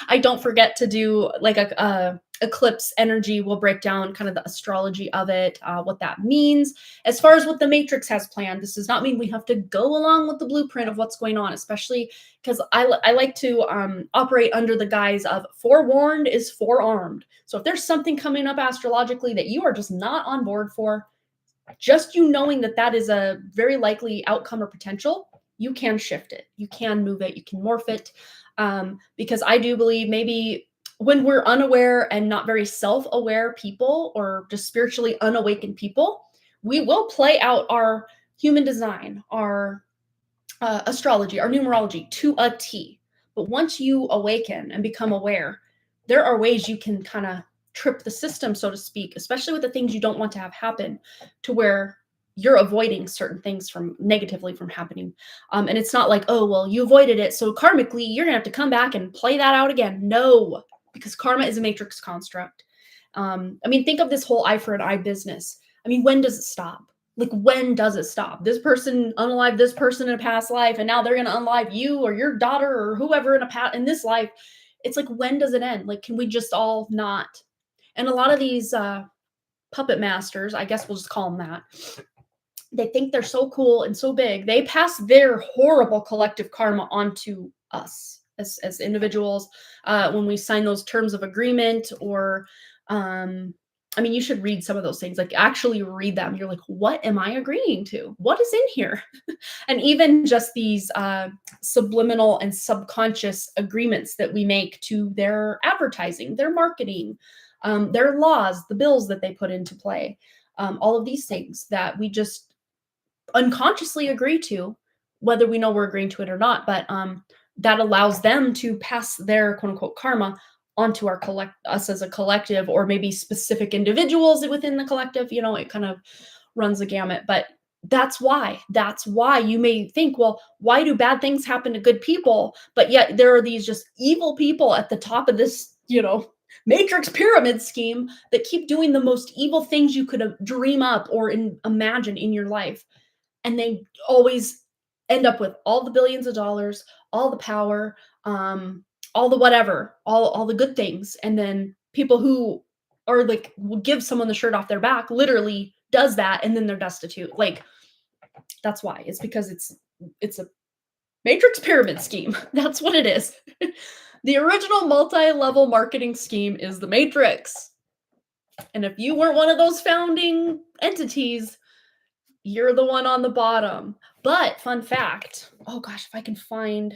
I don't forget to do like a eclipse energy. We'll break down kind of the astrology of it, what that means. As far as what the Matrix has planned, this does not mean we have to go along with the blueprint of what's going on, especially because I like to operate under the guise of forewarned is forearmed. So if there's something coming up astrologically that you are just not on board for, just you knowing that that is a very likely outcome or potential, you can shift it, you can move it, you can morph it. Because I do believe maybe when we're unaware and not very self-aware people, or just spiritually unawakened people, we will play out our human design, our astrology, our numerology to a T. But once you awaken and become aware, there are ways you can kind of trip the system, so to speak, especially with the things you don't want to have happen, to where you're avoiding certain things from negatively from happening. And it's not like, oh, well, you avoided it, so karmically, you're gonna have to come back and play that out again. No, because karma is a matrix construct. I mean, think of this whole eye for an eye business. I mean, when does it stop? Like, when does it stop? This person unalived this person in a past life, and now they're gonna unalive you or your daughter or whoever in this life. It's like, when does it end? Like, can we just all not? And a lot of these puppet masters, I guess we'll just call them that, they think they're so cool and so big. They pass their horrible collective karma onto us as individuals when we sign those terms of agreement, or I mean, you should read some of those things, like actually read them. You're like, what am I agreeing to? What is in here? And even just these subliminal and subconscious agreements that we make to their advertising, their marketing, their laws, the bills that they put into play, all of these things that we just unconsciously agree to, whether we know we're agreeing to it or not. But that allows them to pass their quote unquote karma onto us as a collective, or maybe specific individuals within the collective. You know, it kind of runs the gamut. But that's why you may think, well, why do bad things happen to good people, but yet there are these just evil people at the top of this, you know, matrix pyramid scheme that keep doing the most evil things you could dream up or imagine in your life. And they always end up with all the billions of dollars, all the power, all the whatever, all the good things. And then people who are like, will give someone the shirt off their back, literally does that, and then they're destitute. Like, that's why. It's because it's a matrix pyramid scheme. That's what it is. The original multi-level marketing scheme is the Matrix. And if you weren't one of those founding entities, you're the one on the bottom. But fun fact, oh gosh, if I can find,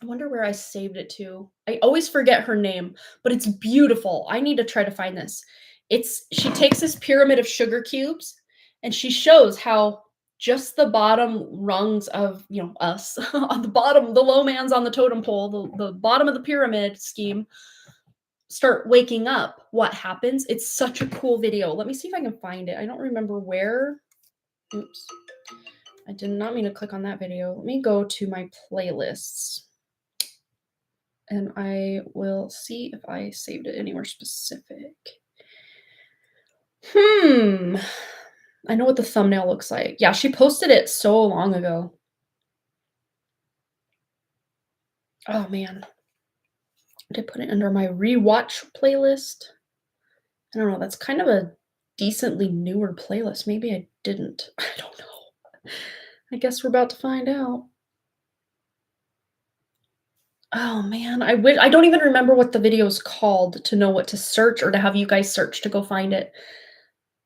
I wonder where I saved it to. I always forget her name, but it's beautiful. I need to try to find this. She takes this pyramid of sugar cubes and she shows how just the bottom rungs of, us on the bottom, the low man's on the totem pole, the bottom of the pyramid scheme start waking up. What happens? It's such a cool video. Let me see if I can find it. I don't remember where. Oops. I did not mean to click on that video. Let me go to my playlists and I will see if I saved it anywhere specific. I know what the thumbnail looks like. Yeah, she posted it so long ago. Oh man. Did I put it under my rewatch playlist? I don't know. That's kind of a decently newer playlist. Maybe I didn't. I don't know. I guess we're about to find out. Oh man, I don't even remember what the video is called to know what to search or to have you guys search to go find it.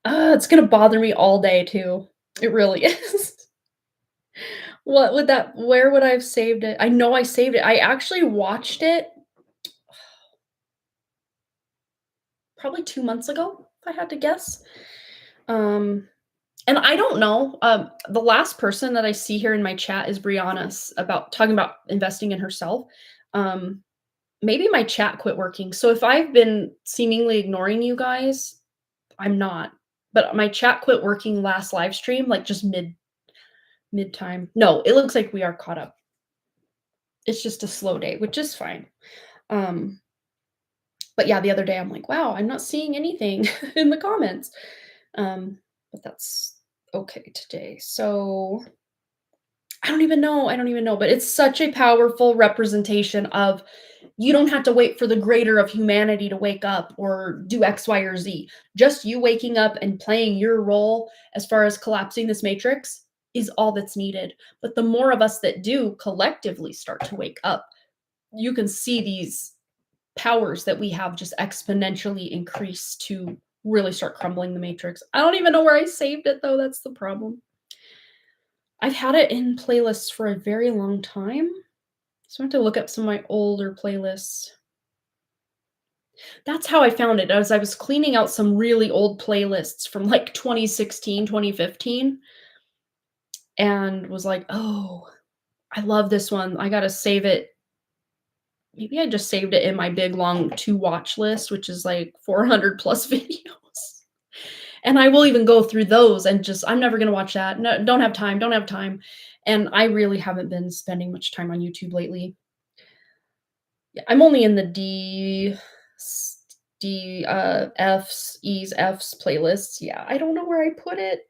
It's gonna bother me all day too. It really is. Where would I have saved it? I know I saved it. I actually watched it probably 2 months ago, if I had to guess. And I don't know. The last person that I see here in my chat is Brianna's talking about investing in herself. Maybe my chat quit working. So if I've been seemingly ignoring you guys, I'm not. But my chat quit working last live stream, like just mid time. No, it looks like we are caught up. It's just a slow day, which is fine. But yeah, the other day I'm like, wow, I'm not seeing anything in the comments. But that's okay today. So I don't even know, but it's such a powerful representation of you don't have to wait for the greater of humanity to wake up or do X, Y, or Z. Just you waking up and playing your role as far as collapsing this matrix is all that's needed. But the more of us that do collectively start to wake up, you can see these powers that we have just exponentially increase to really start crumbling the matrix. I don't even know where I saved it though. That's the problem. I've had it in playlists for a very long time. So I have to look up some of my older playlists. That's how I found it. As I was cleaning out some really old playlists from like 2016, 2015, and was like, oh, I love this one. I got to save it. Maybe I just saved it in my big long to watch list, which is like 400 plus videos. And I will even go through those and I'm never going to watch that. No, don't have time. And I really haven't been spending much time on YouTube lately. Yeah, I'm only in the F's, E's, F's playlists. Yeah, I don't know where I put it.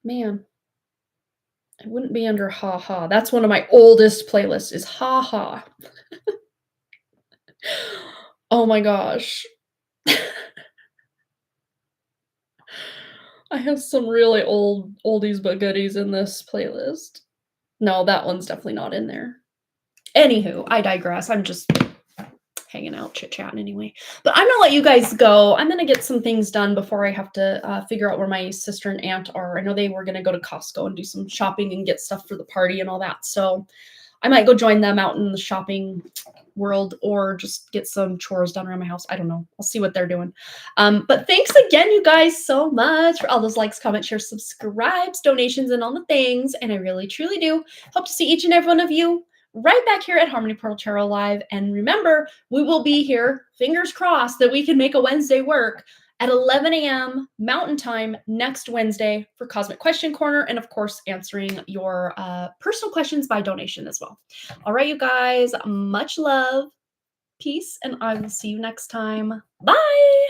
Man, it wouldn't be under Ha Ha. That's one of my oldest playlists is Ha Ha. Oh my gosh. I have some really oldies but goodies in this playlist. No, that one's definitely not in there. Anywho, I digress. I'm just hanging out, chit-chatting anyway. But I'm gonna let you guys go. I'm gonna get some things done before I have to figure out where my sister and aunt are. I know they were gonna go to Costco and do some shopping and get stuff for the party and all that. So I might go join them out in the shopping world or just get some chores done around my house. I don't know. I'll see what they're doing. But thanks again, you guys, so much for all those likes, comments, shares, subscribes, donations, and all the things. And I really, truly do hope to see each and every one of you right back here at Harmony Pearl Tarot Live. And remember, we will be here, fingers crossed, that we can make a Wednesday work at 11 a.m. Mountain Time next Wednesday for Cosmic Question Corner, and of course, answering your personal questions by donation as well. All right, you guys, much love, peace, and I will see you next time. Bye!